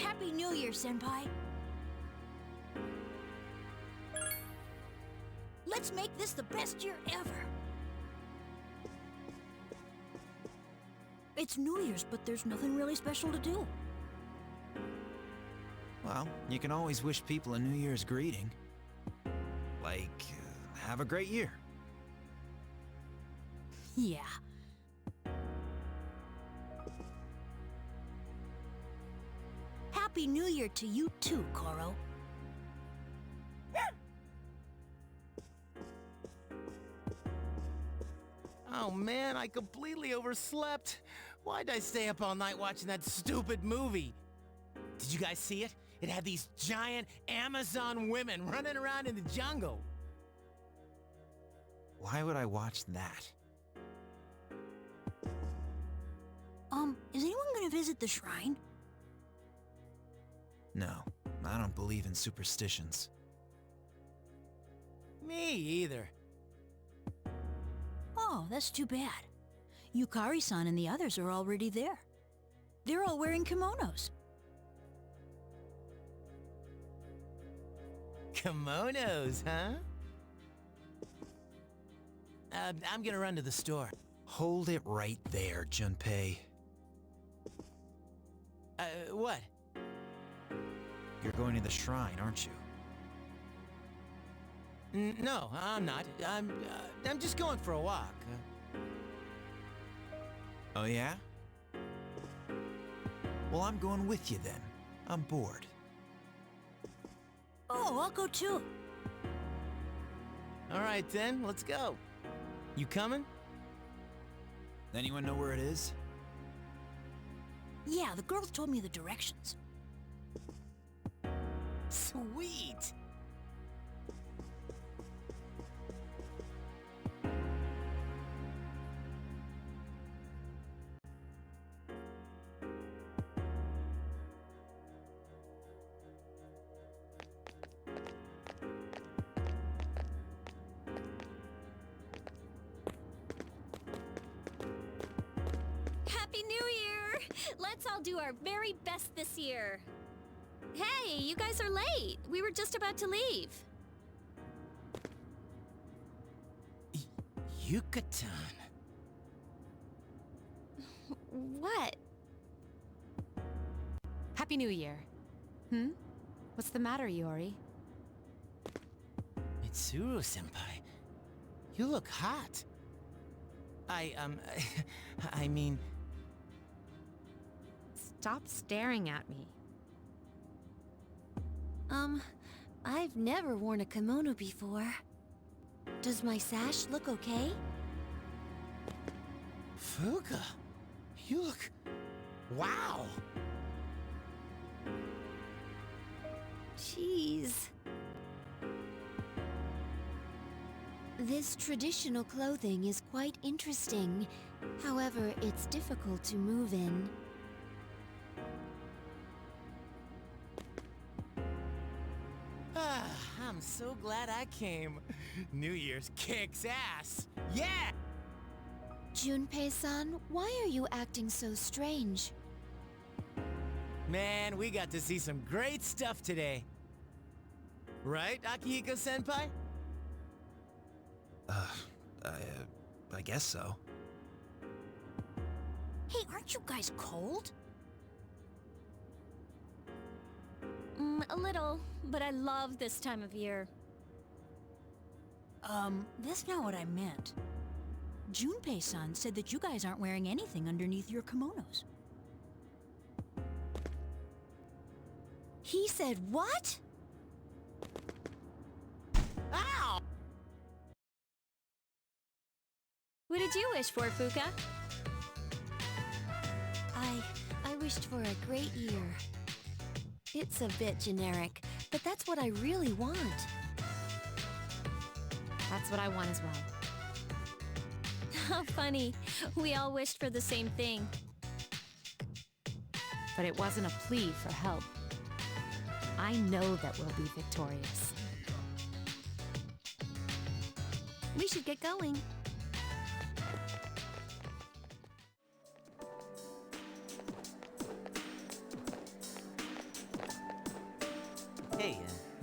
Happy New Year, Senpai. Let's make this the best year ever. It's New Year's, but there's nothing really special to do. Well, you can always wish people a New Year's greeting. Like, have a great year. Yeah. Happy New Year to you too, Koro. Oh man, I completely overslept. Why'd I stay up all night watching that stupid movie? Did you guys see it? It had these giant Amazon women running around in the jungle. Why would I watch that? Is anyone gonna visit the shrine? No, I don't believe in superstitions. Me either. Oh, that's too bad. Yukari-san and the others are already there. They're all wearing kimonos. Kimonos, huh? I'm gonna run to the store. Hold it right there, Junpei. What? You're going to the shrine, aren't you? No, I'm not. I'm just going for a walk. Oh yeah? Well, I'm going with you then. I'm bored. Oh, I'll go too. All right then, let's go. You coming? Anyone know where it is? Yeah, the girls told me the directions. Sweet! Happy New Year! Let's all do our very best this year. Hey, you guys are late. We were just about to leave. Yucatan. What? Happy New Year. What's the matter, Yori? Mitsuru-senpai, you look hot. I mean... Stop staring at me. I've never worn a kimono before. Does my sash look okay? Fuga, you look... Wow! Jeez. This traditional clothing is quite interesting. However, it's difficult to move in. I'm so glad I came. New Year's kicks ass. Yeah! Junpei-san, why are you acting so strange? Man, we got to see some great stuff today. Right, Akihiko-senpai? I guess so. Hey, aren't you guys cold? A little, but I love this time of year. That's not what I meant. Junpei-san said that you guys aren't wearing anything underneath your kimonos. He said what? Ow! What did you wish for, Fuka? I wished for a great year. It's a bit generic, but that's what I really want. That's what I want as well. How funny. We all wished for the same thing. But it wasn't a plea for help. I know that we'll be victorious. We should get going.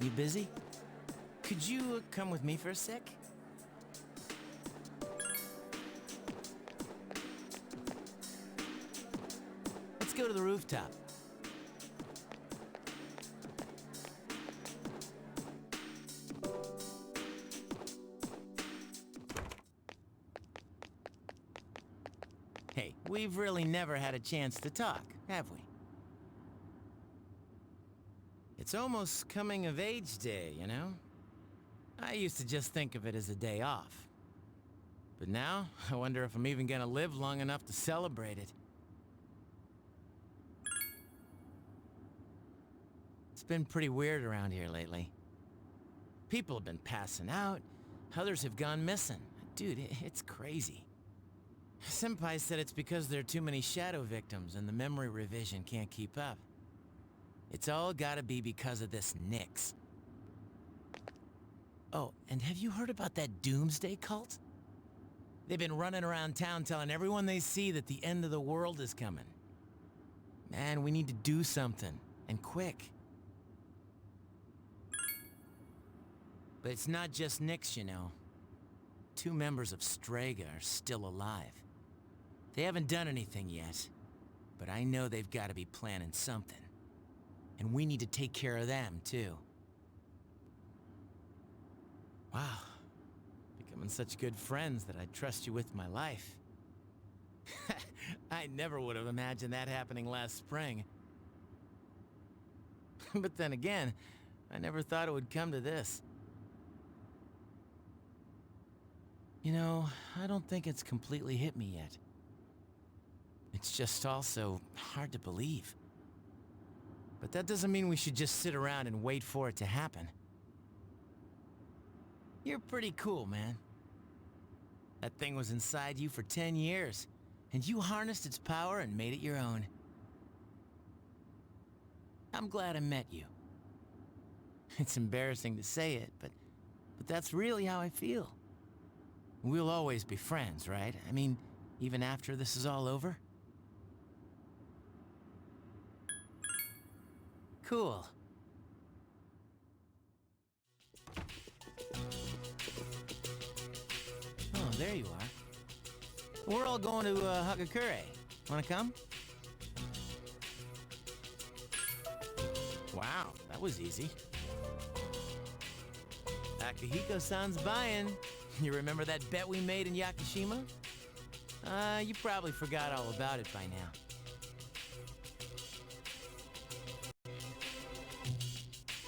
You busy? Could you come with me for a sec? Let's go to the rooftop. Hey, we've really never had a chance to talk, have we? It's almost coming of age day, you know? I used to just think of it as a day off. But now, I wonder if I'm even gonna live long enough to celebrate it. It's been pretty weird around here lately. People have been passing out, others have gone missing. Dude, it's crazy. Senpai said it's because there are too many shadow victims and the memory revision can't keep up. It's all gotta be because of this Nyx. Oh, and have you heard about that doomsday cult? They've been running around town telling everyone they see that the end of the world is coming. Man, we need to do something, and quick. But it's not just Nyx, you know. 2 members of Strega are still alive. They haven't done anything yet, but I know they've got to be planning something. And we need to take care of them, too. Wow. Becoming such good friends that I'd trust you with my life. I never would have imagined that happening last spring. But then again, I never thought it would come to this. You know, I don't think it's completely hit me yet. It's just also hard to believe. But that doesn't mean we should just sit around and wait for it to happen. You're pretty cool, man. That thing was inside you for 10 years, and you harnessed its power and made it your own. I'm glad I met you. It's embarrassing to say it, but that's really how I feel. We'll always be friends, right? I mean, even after this is all over? Cool. Oh, there you are. We're all going to Hagakure. Wanna come? Wow, that was easy. Akihiko-san's buying. You remember that bet we made in Yakushima? You probably forgot all about it by now.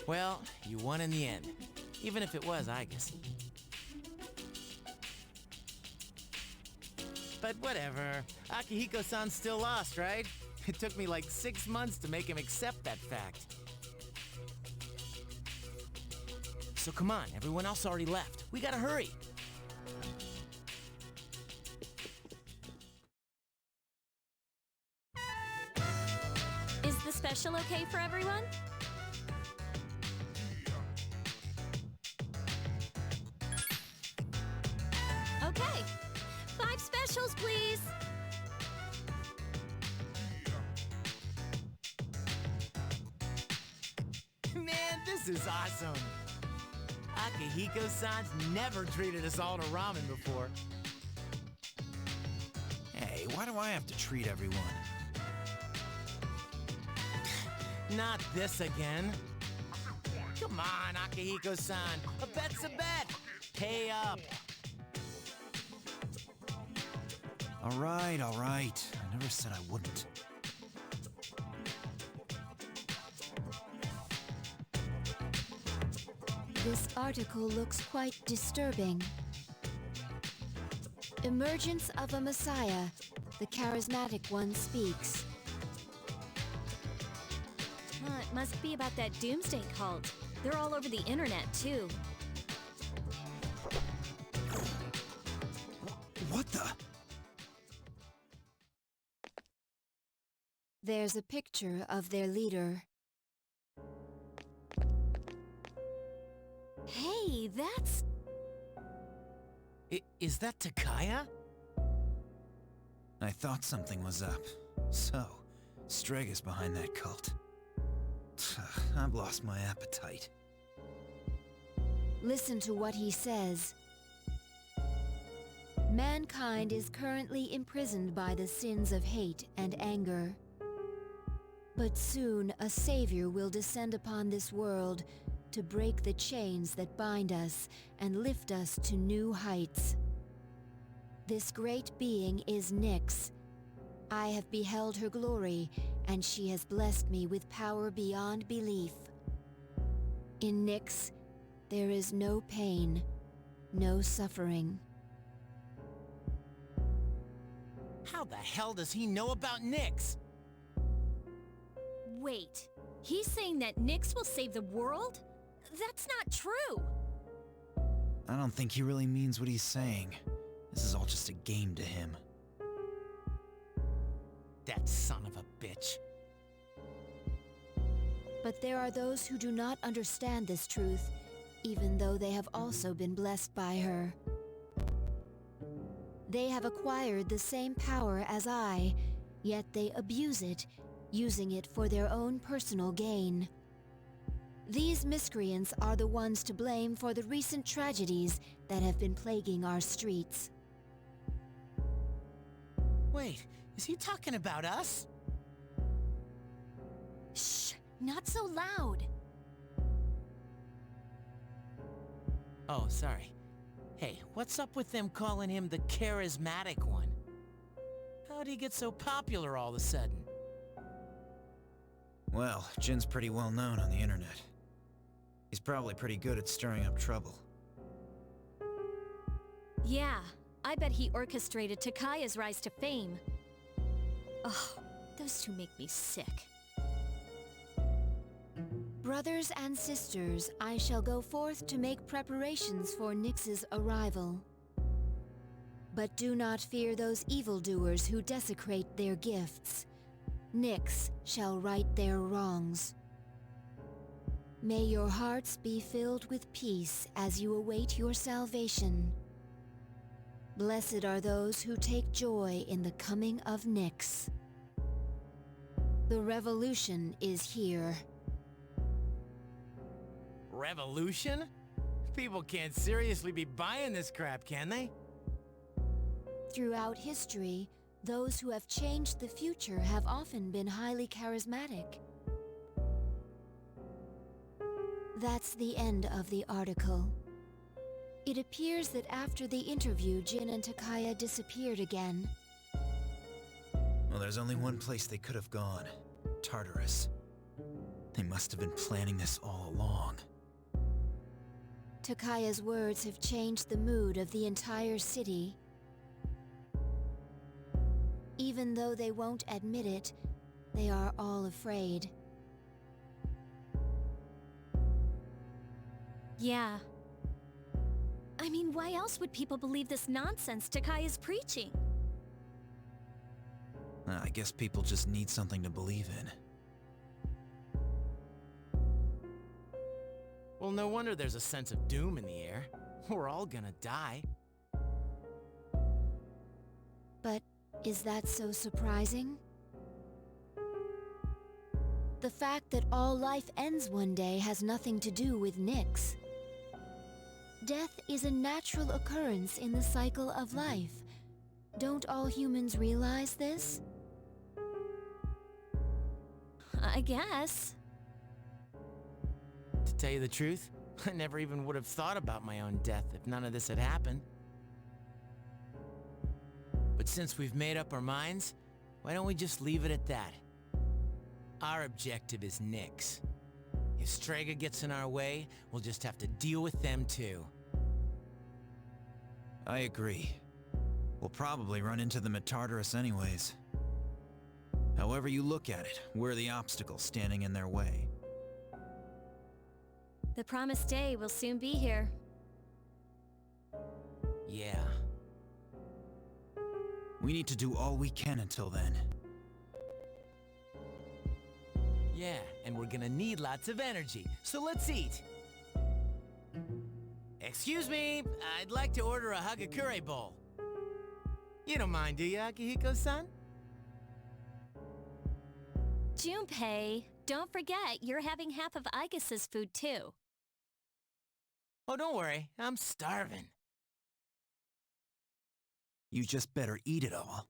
Well, you won in the end. Even if it was Aigis. But whatever. Akihiko-san's still lost, right? It took me like 6 months to make him accept that fact. So come on, everyone else already left. We gotta hurry. Is the special okay for everyone? Okay. 5 specials, please. Man, this is awesome. Akihiko-san's never treated us all to ramen before. Hey, why do I have to treat everyone? Not this again. Come on, Akihiko-san. A bet's a bet. Pay up. All right. I never said I wouldn't. This article looks quite disturbing. Emergence of a Messiah. The charismatic one speaks. It must be about that doomsday cult. They're all over the internet, too. What the? There's a picture of their leader. Hey, that's... Is that Takaya? I thought something was up. So, Strega's behind that cult. I've lost my appetite. Listen to what he says. Mankind is currently imprisoned by the sins of hate and anger. But soon a savior will descend upon this world to break the chains that bind us and lift us to new heights. This great being is Nyx. I have beheld her glory, and she has blessed me with power beyond belief. In Nyx, there is no pain, no suffering. How the hell does he know about Nyx? Wait, he's saying that Nyx will save the world? That's not true! I don't think he really means what he's saying. This is all just a game to him. That son of a bitch. But there are those who do not understand this truth, even though they have also been blessed by her. They have acquired the same power as I, yet they abuse it, using it for their own personal gain. These miscreants are the ones to blame for the recent tragedies that have been plaguing our streets. Wait, is he talking about us? Shh, not so loud. Oh, sorry. Hey, what's up with them calling him the charismatic one? How'd he get so popular all of a sudden? Well, Jin's pretty well known on the internet. He's probably pretty good at stirring up trouble. Yeah, I bet he orchestrated Takaya's rise to fame. Oh, those two make me sick. Brothers and sisters, I shall go forth to make preparations for Nyx's arrival. But do not fear those evildoers who desecrate their gifts. Nyx shall right their wrongs. May your hearts be filled with peace as you await your salvation. Blessed are those who take joy in the coming of Nyx. The revolution is here. Revolution? People can't seriously be buying this crap, can they? Throughout history, those who have changed the future have often been highly charismatic. That's the end of the article. It appears that after the interview, Jin and Takaya disappeared again. Well, there's only one place they could have gone. Tartarus. They must have been planning this all along. Takaya's words have changed the mood of the entire city. Even though they won't admit it, they are all afraid. Yeah. I mean, why else would people believe this nonsense Takaya's preaching? I guess people just need something to believe in. Well, no wonder there's a sense of doom in the air. We're all gonna die. But is that so surprising? The fact that all life ends one day has nothing to do with Nyx. Death is a natural occurrence in the cycle of life. Don't all humans realize this? I guess. To tell you the truth, I never even would have thought about my own death if none of this had happened. But since we've made up our minds, why don't we just leave it at that? Our objective is Nyx. If Strega gets in our way, we'll just have to deal with them too. I agree. We'll probably run into them at Tartarus anyways. However you look at it, we're the obstacle standing in their way. The promised day will soon be here. Yeah. We need to do all we can until then. Yeah, and we're gonna need lots of energy, so let's eat. Excuse me, I'd like to order a Hagakure bowl. You don't mind, do you, Akihiko-san? Junpei, don't forget you're having half of Aigus's food too. Oh, don't worry. I'm starving. You just better eat it all.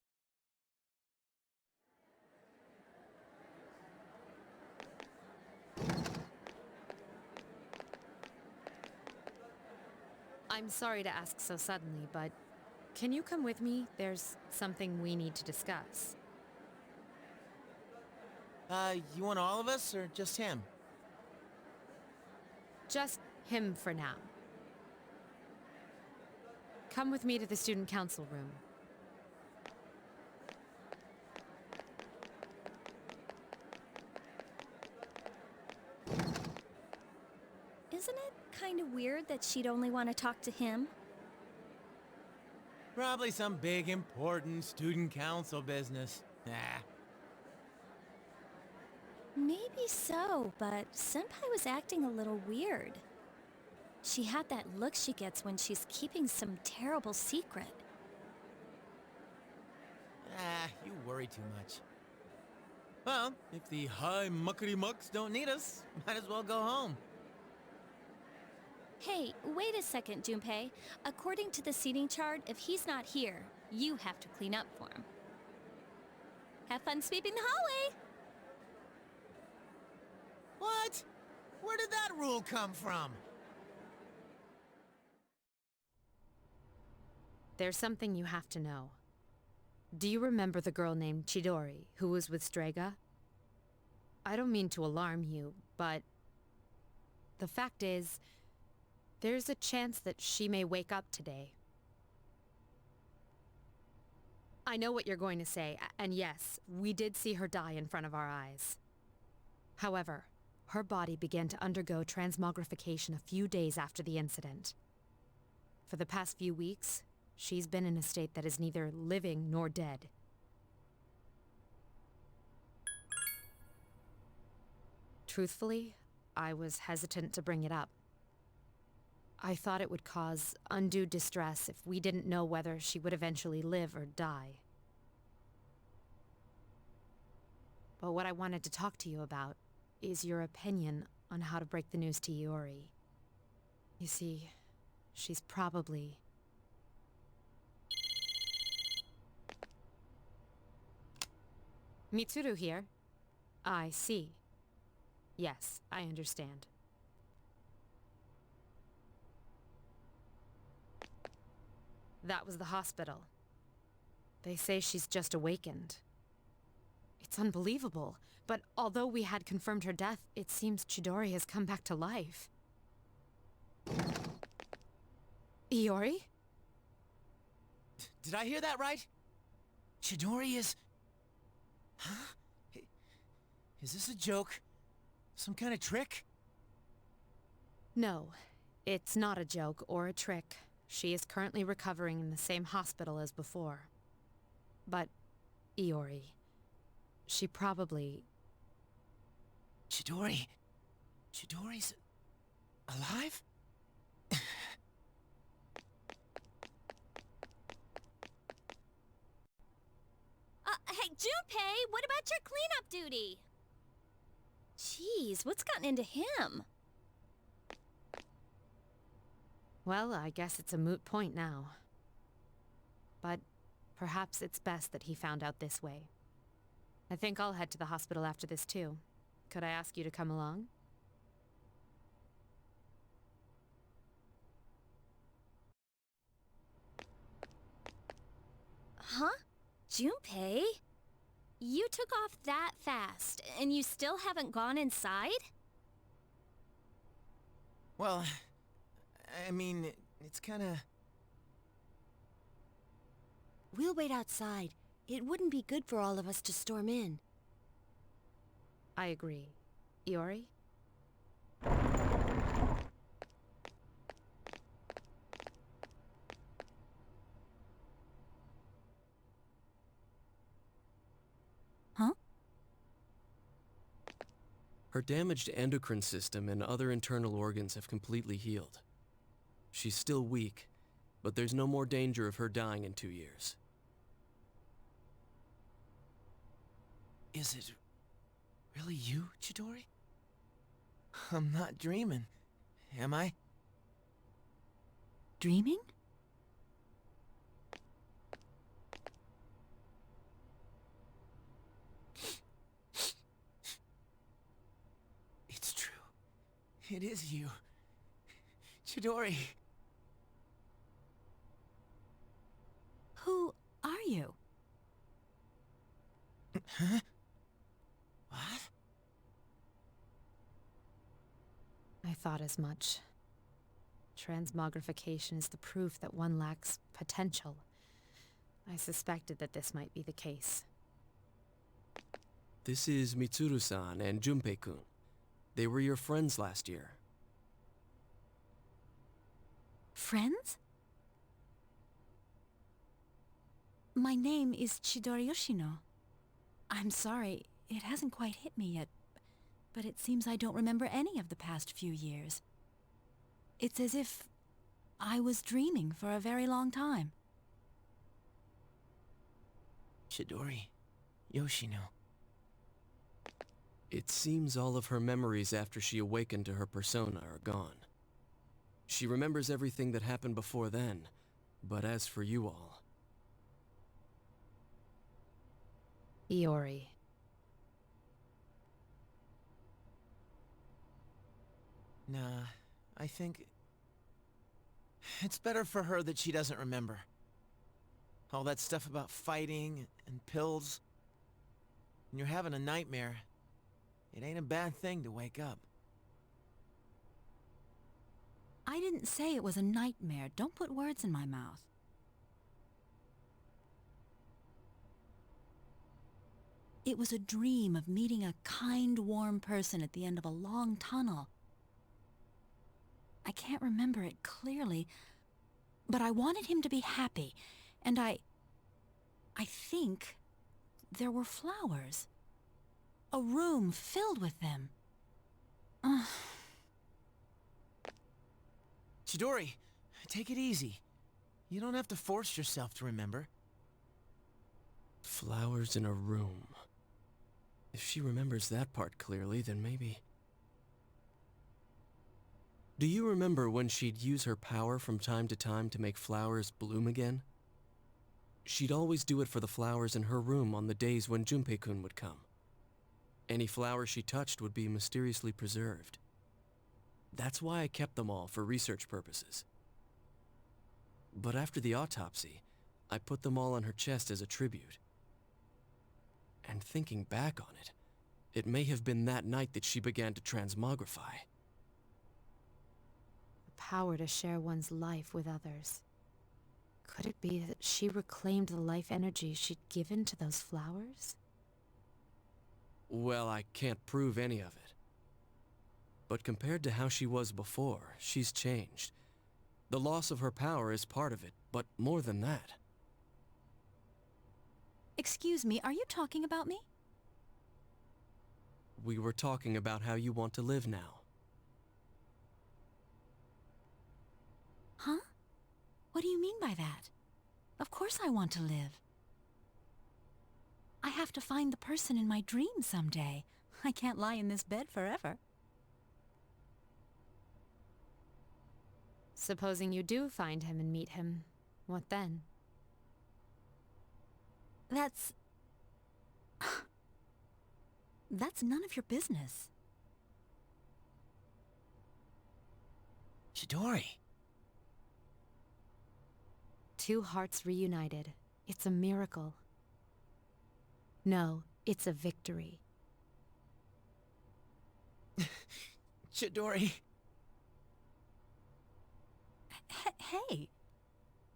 I'm sorry to ask so suddenly, but can you come with me? There's something we need to discuss. You want all of us or just him? Just him for now. Come with me to the student council room. Isn't it kind of weird that she'd only want to talk to him? Probably some big, important student council business. Ah. Maybe so, but Senpai was acting a little weird. She had that look she gets when she's keeping some terrible secret. You worry too much. Well, if the high muckety mucks don't need us, might as well go home. Hey, wait a second, Junpei. According to the seating chart, if he's not here, you have to clean up for him. Have fun sweeping the hallway! What? Where did that rule come from? There's something you have to know. Do you remember the girl named Chidori, who was with Strega? I don't mean to alarm you, but the fact is, there's a chance that she may wake up today. I know what you're going to say, and yes, we did see her die in front of our eyes. However, her body began to undergo transmogrification a few days after the incident. For the past few weeks, she's been in a state that is neither living nor dead. Truthfully, I was hesitant to bring it up. I thought it would cause undue distress if we didn't know whether she would eventually live or die. But what I wanted to talk to you about is your opinion on how to break the news to Iori. You see, she's probably... Mitsuru here. I see. Yes, I understand. That was the hospital. They say she's just awakened. It's unbelievable, but although we had confirmed her death, it seems Chidori has come back to life. Iori? Did I hear that right? Chidori is... Huh? Is this a joke? Some kind of trick? No, it's not a joke or a trick. She is currently recovering in the same hospital as before. But, Iori, she probably... Chidori... Chidori's... alive? Hey, Junpei, what about your cleanup duty? Jeez, what's gotten into him? Well, I guess it's a moot point now. But perhaps it's best that he found out this way. I think I'll head to the hospital after this too. Could I ask you to come along? Huh? Junpei? You took off that fast, and you still haven't gone inside? Well, I mean, it's kinda... We'll wait outside. It wouldn't be good for all of us to storm in. I agree. Iori? Huh? Her damaged endocrine system and other internal organs have completely healed. She's still weak, but there's no more danger of her dying in 2 years. Is it really you, Chidori? I'm not dreaming, am I? dreaming? It's true. It is you. Chidori. Who are you? Huh? What? I thought as much. Transmogrification is the proof that one lacks potential. I suspected that this might be the case. This is Mitsuru-san and Junpei-kun. They were your friends last year. Friends? My name is Chidori Yoshino. I'm sorry, it hasn't quite hit me yet, but it seems I don't remember any of the past few years. It's as if I was dreaming for a very long time. Chidori Yoshino. It seems all of her memories after she awakened to her persona are gone. She remembers everything that happened before then, but as for you all... Iori. Nah, I think... it's better for her that she doesn't remember. All that stuff about fighting and pills. When you're having a nightmare, it ain't a bad thing to wake up. I didn't say it was a nightmare. Don't put words in my mouth. It was a dream of meeting a kind, warm person at the end of a long tunnel. I can't remember it clearly, but I wanted him to be happy, and I think there were flowers. A room filled with them. Chidori, take it easy. You don't have to force yourself to remember. Flowers in a room. If she remembers that part clearly, then maybe... Do you remember when she'd use her power from time to time to make flowers bloom again? She'd always do it for the flowers in her room on the days when Junpei-kun would come. Any flower she touched would be mysteriously preserved. That's why I kept them all for research purposes. But after the autopsy, I put them all on her chest as a tribute. And thinking back on it, it may have been that night that she began to transmogrify. The power to share one's life with others. Could it be that she reclaimed the life energy she'd given to those flowers? Well, I can't prove any of it. But compared to how she was before, she's changed. The loss of her power is part of it, but more than that. Excuse me, are you talking about me? We were talking about how you want to live now. Huh? What do you mean by that? Of course I want to live. I have to find the person in my dream someday. I can't lie in this bed forever. Supposing you do find him and meet him, what then? That's none of your business. Chidori. Two hearts reunited. It's a miracle. No, it's a victory. Chidori. Hey,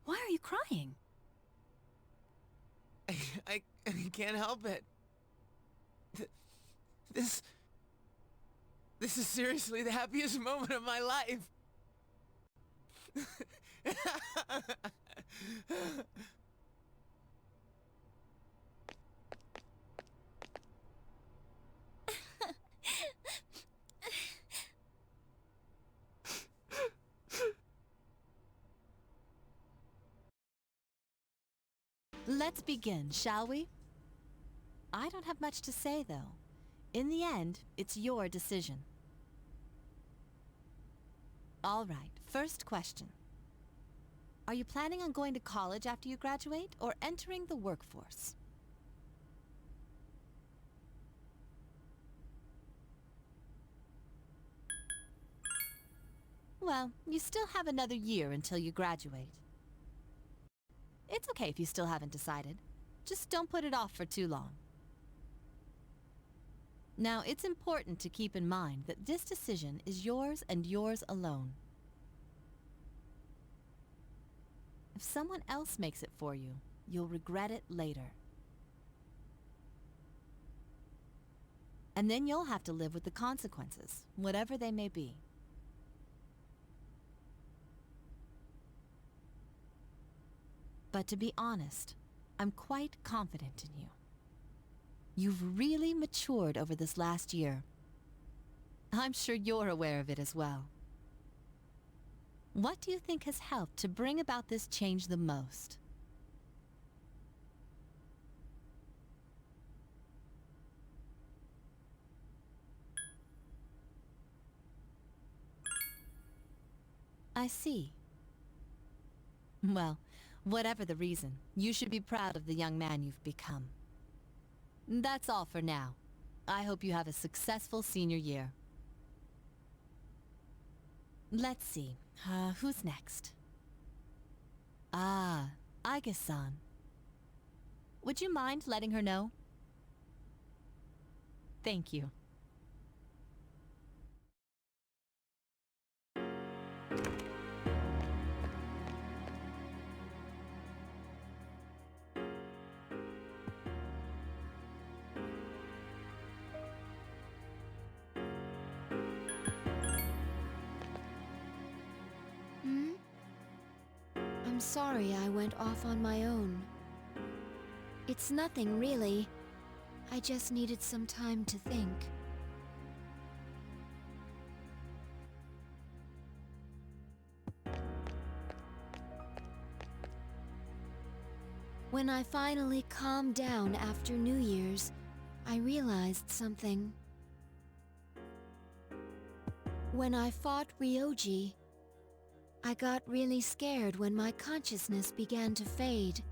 why are you crying? I can't help it. This is seriously the happiest moment of my life. Let's begin, shall we? I don't have much to say, though. In the end, it's your decision. All right, first question. Are you planning on going to college after you graduate, or entering the workforce? Well, you still have another year until you graduate. It's okay if you still haven't decided. Just don't put it off for too long. Now, it's important to keep in mind that this decision is yours and yours alone. If someone else makes it for you, you'll regret it later. And then you'll have to live with the consequences, whatever they may be. But to be honest, I'm quite confident in you. You've really matured over this last year. I'm sure you're aware of it as well. What do you think has helped to bring about this change the most? I see. Well, whatever the reason, you should be proud of the young man you've become. That's all for now. I hope you have a successful senior year. Let's see, who's next? Ah, Aige-san. Would you mind letting her know? Thank you. I'm sorry I went off on my own. It's nothing, really. I just needed some time to think. When I finally calmed down after New Year's, I realized something. When I fought Ryoji, I got really scared when my consciousness began to fade.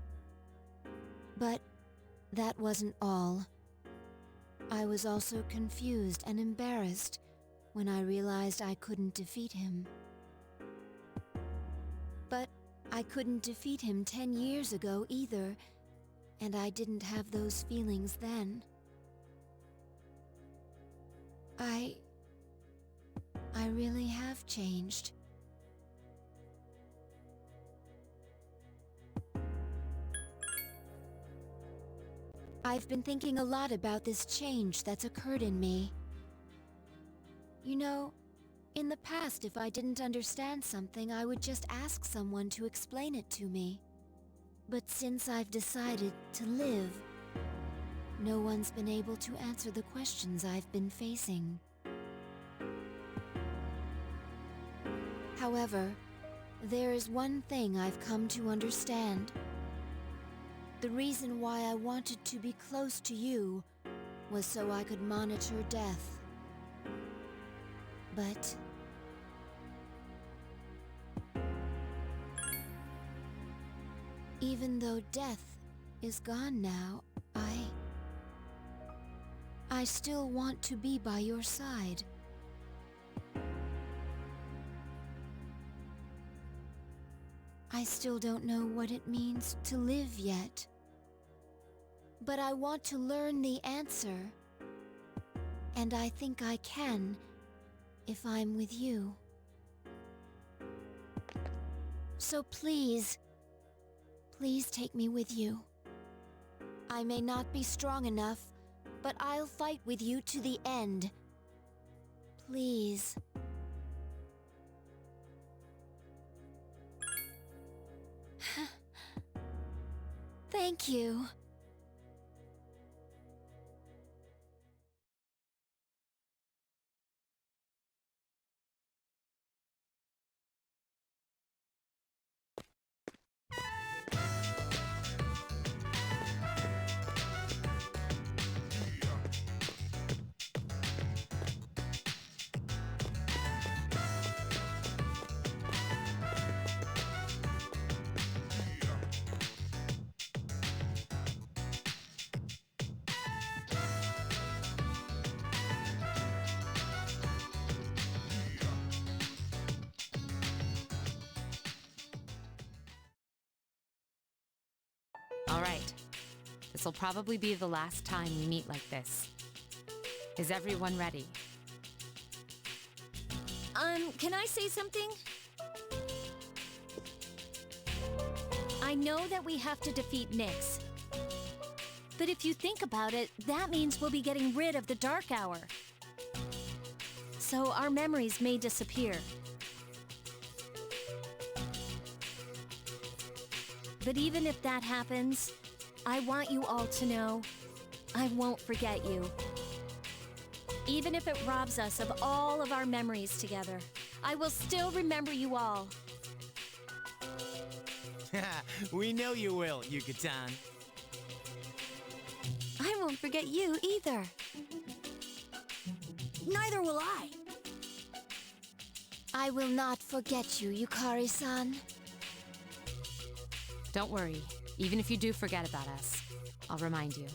But that wasn't all. I was also confused and embarrassed when I realized I couldn't defeat him. But I couldn't defeat him 10 years ago either, and I didn't have those feelings then. I really have changed. I've been thinking a lot about this change that's occurred in me. You know, in the past, if I didn't understand something, I would just ask someone to explain it to me. But since I've decided to live, no one's been able to answer the questions I've been facing. However, there is one thing I've come to understand. The reason why I wanted to be close to you was so I could monitor death. But even though death is gone now, I still want to be by your side. I still don't know what it means to live yet. But I want to learn the answer. And I think I can, if I'm with you. So please, please take me with you. I may not be strong enough, but I'll fight with you to the end. Please. Thank you. All right. This'll probably be the last time we meet like this. Is everyone ready? Can I say something? I know that we have to defeat Nyx. But if you think about it, that means we'll be getting rid of the Dark Hour. So our memories may disappear. But even if that happens, I want you all to know, I won't forget you. Even if it robs us of all of our memories together, I will still remember you all. We know you will, Yucatan. I won't forget you either. Neither will I. I will not forget you, Yukari-san. Don't worry. Even if you do forget about us, I'll remind you.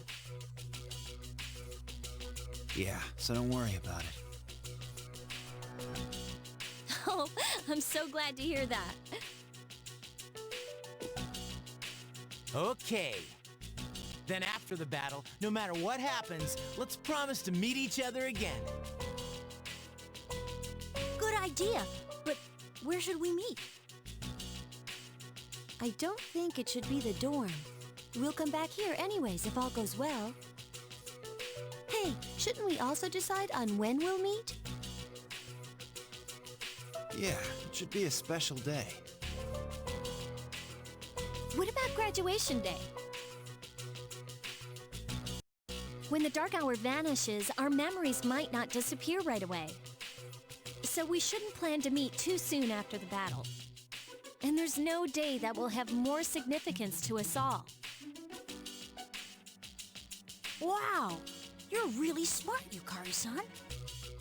Yeah, so don't worry about it. Oh, I'm so glad to hear that. Okay. Then after the battle, no matter what happens, let's promise to meet each other again. Good idea. But where should we meet? I don't think it should be the dorm. We'll come back here anyways if all goes well. Hey, shouldn't we also decide on when we'll meet? Yeah, it should be a special day. What about graduation day? When the Dark Hour vanishes, our memories might not disappear right away. So we shouldn't plan to meet too soon after the battle. And there's no day that will have more significance to us all. Wow! You're really smart, Yukari-san.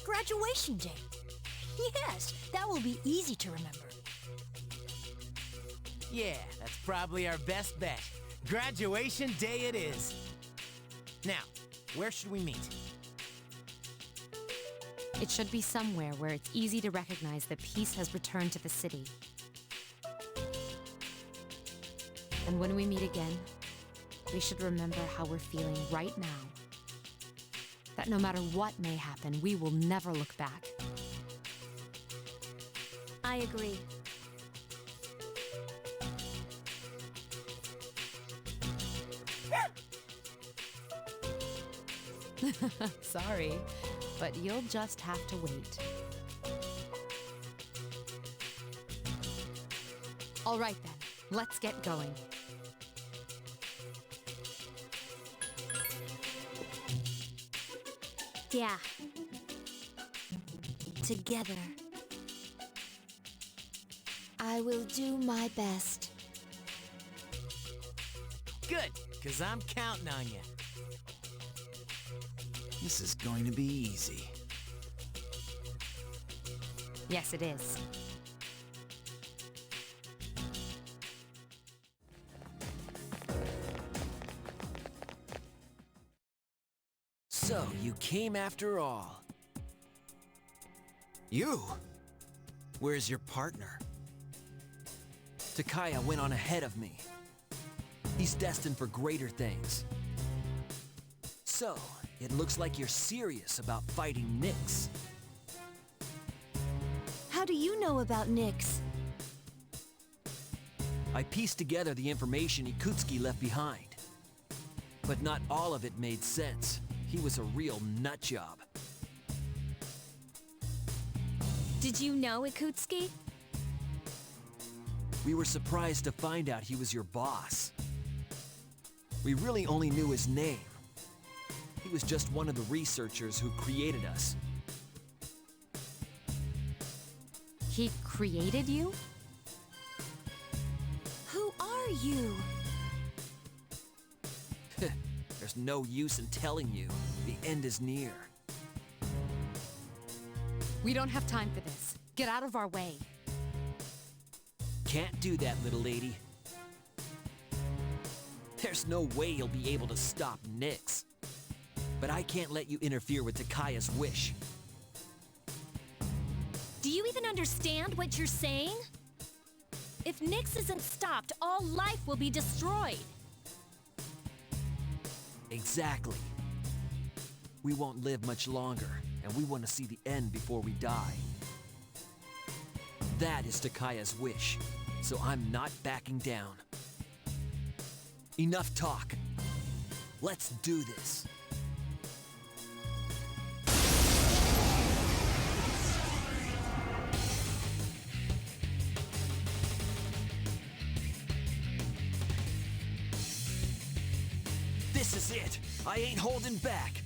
Graduation day. Yes, that will be easy to remember. Yeah, that's probably our best bet. Graduation day it is. Now, where should we meet? It should be somewhere where it's easy to recognize that peace has returned to the city. And when we meet again, we should remember how we're feeling right now. That no matter what may happen, we will never look back. I agree. Sorry, but you'll just have to wait. All right then, let's get going. Yeah. Together. I will do my best. Good, because I'm counting on you. This is going to be easy. Yes, it is. So, you came after all. You? Where's your partner? Takaya went on ahead of me. He's destined for greater things. So, it looks like you're serious about fighting Nyx. How do you know about Nyx? I pieced together the information Ikutsuki left behind. But not all of it made sense. He was a real nutjob. Did you know Ikutsuki? We were surprised to find out he was your boss. We really only knew his name. He was just one of the researchers who created us. He created you? Who are you? There's no use in telling you. The end is near. We don't have time for this. Get out of our way. Can't do that, little lady. There's no way you'll be able to stop Nyx. But I can't let you interfere with Takaya's wish. Do you even understand what you're saying? If Nyx isn't stopped, all life will be destroyed. Exactly. We won't live much longer, and we want to see the end before we die. That is Takaya's wish, so I'm not backing down. Enough talk. Let's do this. This is it. I ain't holding back.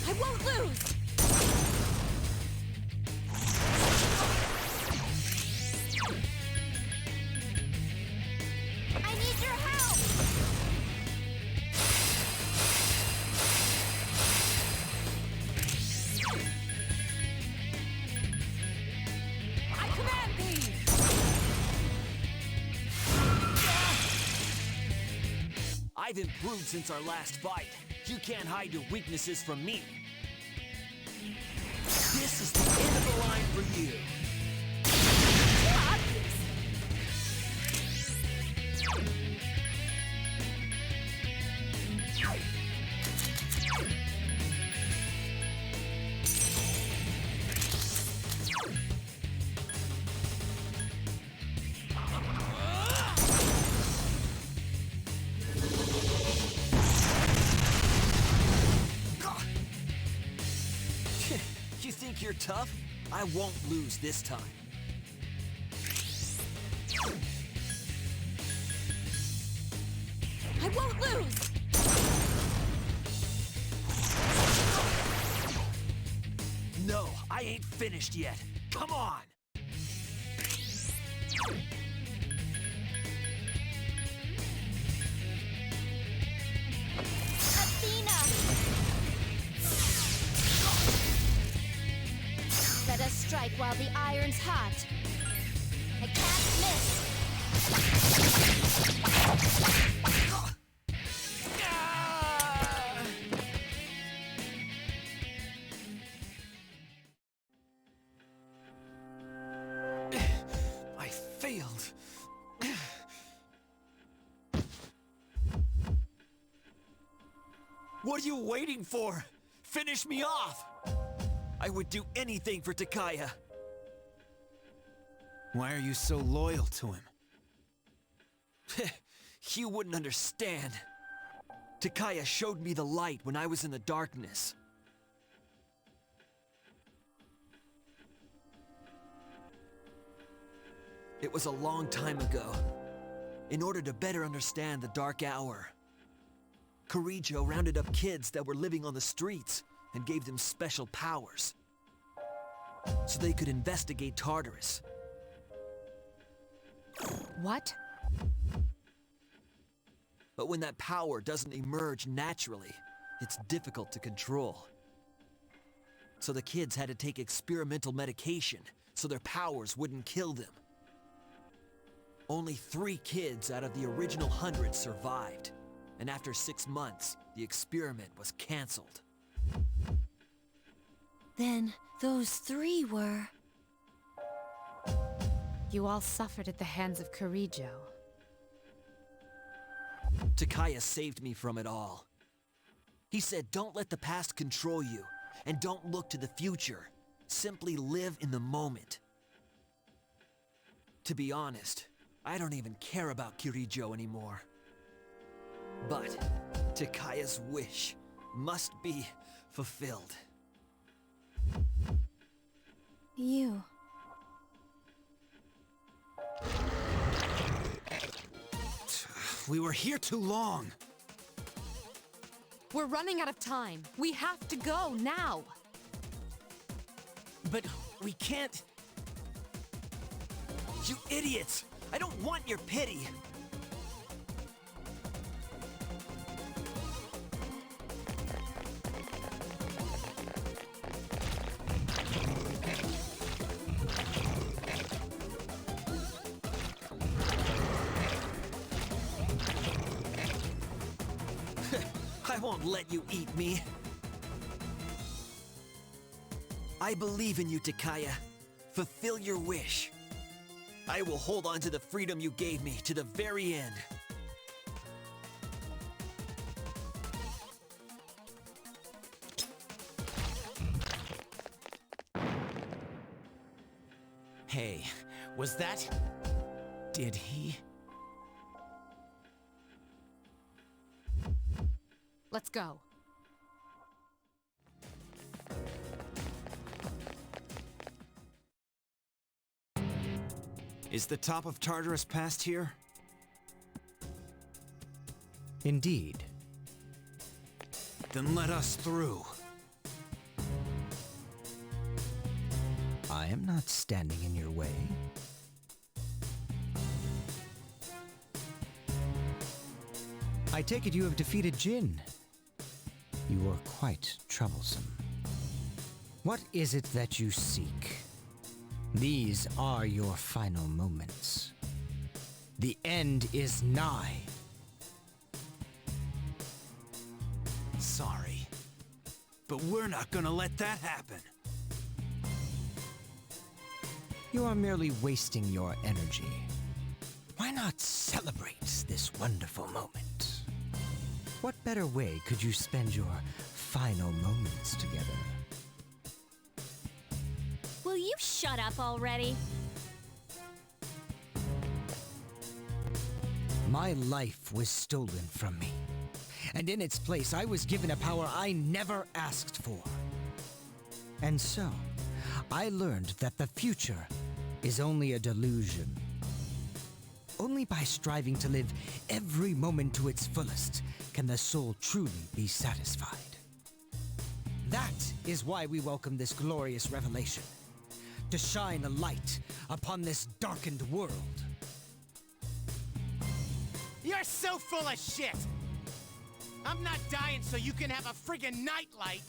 I won't lose! I need your help! I command thee! I've improved since our last fight. You can't hide your weaknesses from me. This is the end of the line for you. You think you're tough? I won't lose this time. I won't lose! No, I ain't finished yet. Come on! Athena! Let us strike while the iron's hot. I can't miss! I failed. What are you waiting for? Finish me off! I would do anything for Takaya. Why are you so loyal to him? You wouldn't understand. Takaya showed me the light when I was in the darkness. It was a long time ago. In order to better understand the Dark Hour, Kirijo rounded up kids that were living on the streets and gave them special powers, so they could investigate Tartarus. What? But when that power doesn't emerge naturally, it's difficult to control. So the kids had to take experimental medication so their powers wouldn't kill them. Only 3 kids out of the original 100 survived, and after 6 months, the experiment was canceled. Then those 3 were... You all suffered at the hands of Kirijo. Takaya saved me from it all. He said, don't let the past control you, and don't look to the future. Simply live in the moment. To be honest, I don't even care about Kirijo anymore. But Takaya's wish must be fulfilled. You. We were here too long. We're running out of time. We have to go now. But we can't... You idiots! I don't want your pity! I won't let you eat me. I believe in you, Takaya. Fulfill your wish. I will hold on to the freedom you gave me to the very end. Hey, was that... Did he... Let's go. Is the top of Tartarus past here? Indeed. Then let us through. I am not standing in your way. I take it you have defeated Jin. You are quite troublesome. What is it that you seek? These are your final moments. The end is nigh. Sorry, but we're not gonna let that happen. You are merely wasting your energy. Why not celebrate this wonderful moment? What better way could you spend your final moments together? Will you shut up already? My life was stolen from me, and in its place I was given a power I never asked for. And so, I learned that the future is only a delusion. Only by striving to live every moment to its fullest can the soul truly be satisfied. That is why we welcome this glorious revelation, to shine a light upon this darkened world. You're so full of shit! I'm not dying so you can have a friggin' nightlight!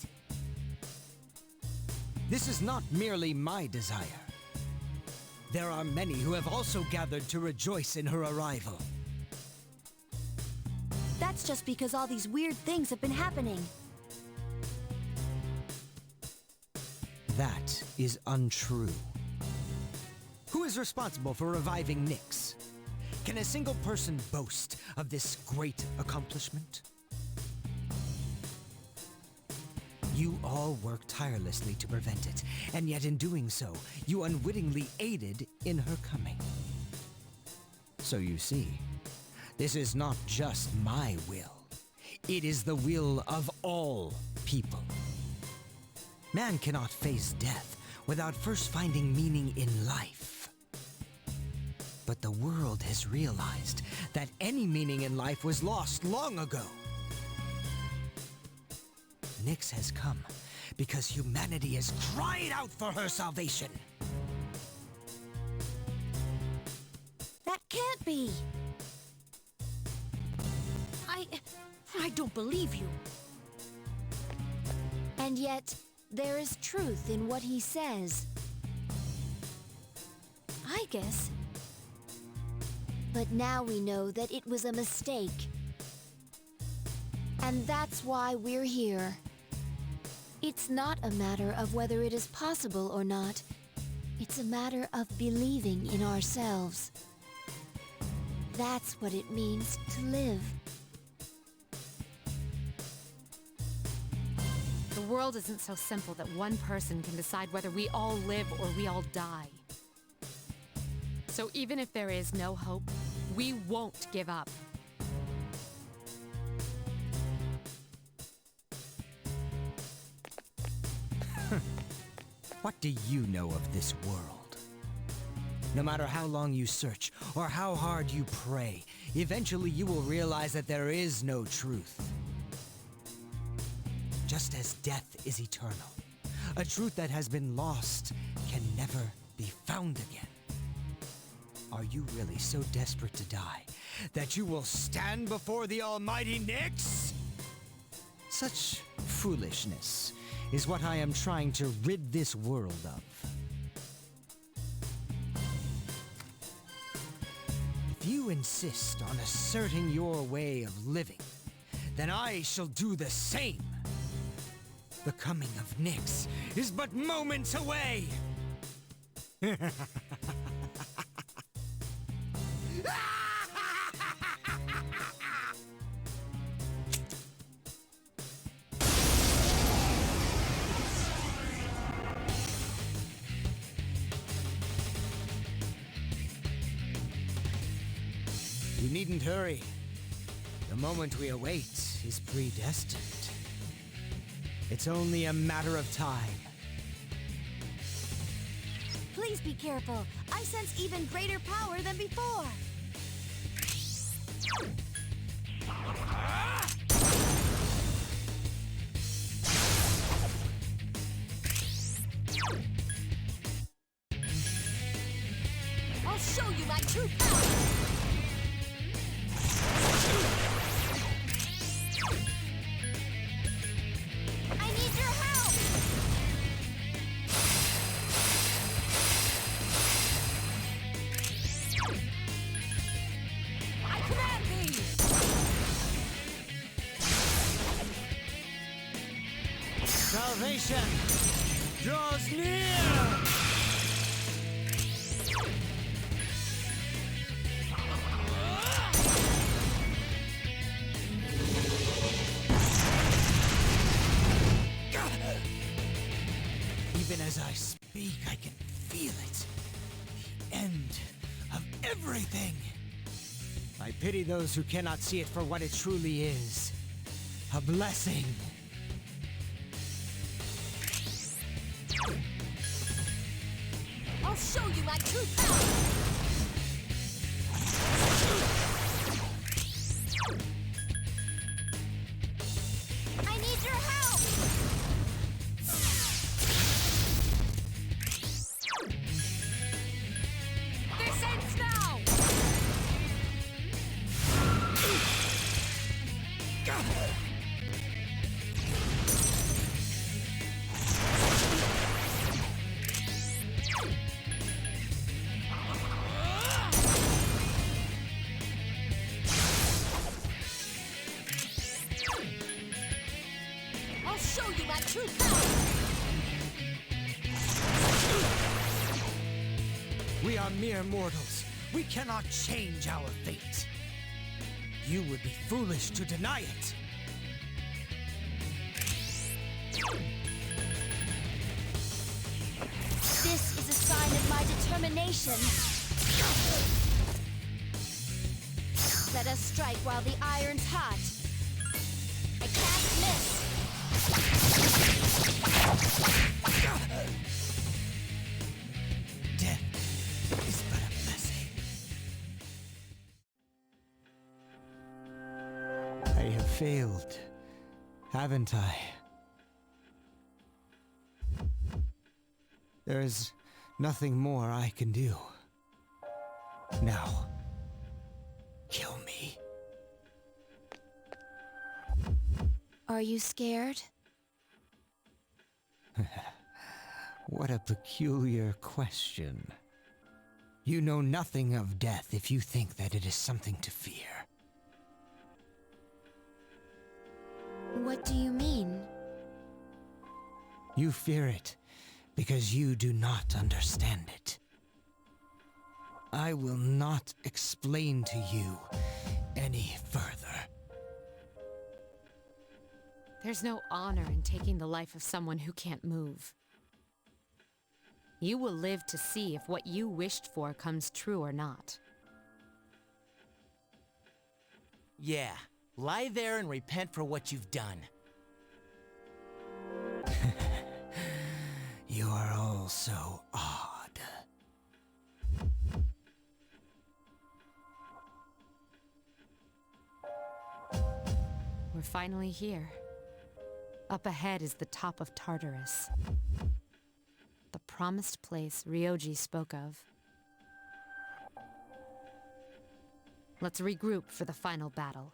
This is not merely my desire. There are many who have also gathered to rejoice in her arrival. That's just because all these weird things have been happening. That is untrue. Who is responsible for reviving Nyx? Can a single person boast of this great accomplishment? You all worked tirelessly to prevent it, and yet in doing so, you unwittingly aided in her coming. So you see, this is not just my will. It is the will of all people. Man cannot face death without first finding meaning in life. But the world has realized that any meaning in life was lost long ago. Nyx has come because humanity has cried out for her salvation. That can't be. I don't believe you. And yet, there is truth in what he says. I guess. But now we know that it was a mistake. And that's why we're here. It's not a matter of whether it is possible or not. It's a matter of believing in ourselves. That's what it means to live. The world isn't so simple that one person can decide whether we all live or we all die. So even if there is no hope, we won't give up. What do you know of this world? No matter how long you search or how hard you pray, eventually you will realize that there is no truth. Just as death is eternal, a truth that has been lost can never be found again. Are you really so desperate to die that you will stand before the almighty Nyx? Such foolishness is what I am trying to rid this world of. If you insist on asserting your way of living, then I shall do the same. The coming of Nyx is but moments away! You needn't hurry. The moment we await is predestined. It's only a matter of time. Please be careful. I sense even greater power than before. I'll show you my true power! I need your help! I command thee! Salvation draws near! Even as I speak, I can feel it. The end of everything. I pity those who cannot see it for what it truly is. A blessing. I'll show you my true power! I need your help! This ends now! I'll show you my true power! We are mere mortals. We cannot change our fate. You would be foolish to deny it. This is a sign of my determination. Let us strike while the iron's hot. I can't miss. Death is but a blessing. I have failed, haven't I? There is nothing more I can do. Now, kill me. Are you scared? What a peculiar question. You know nothing of death if you think that it is something to fear. What do you mean? You fear it because you do not understand it. I will not explain to you any further. There's no honor in taking the life of someone who can't move. You will live to see if what you wished for comes true or not. Yeah, lie there and repent for what you've done. You are all so odd. We're finally here. Up ahead is the top of Tartarus. The promised place Ryoji spoke of. Let's regroup for the final battle.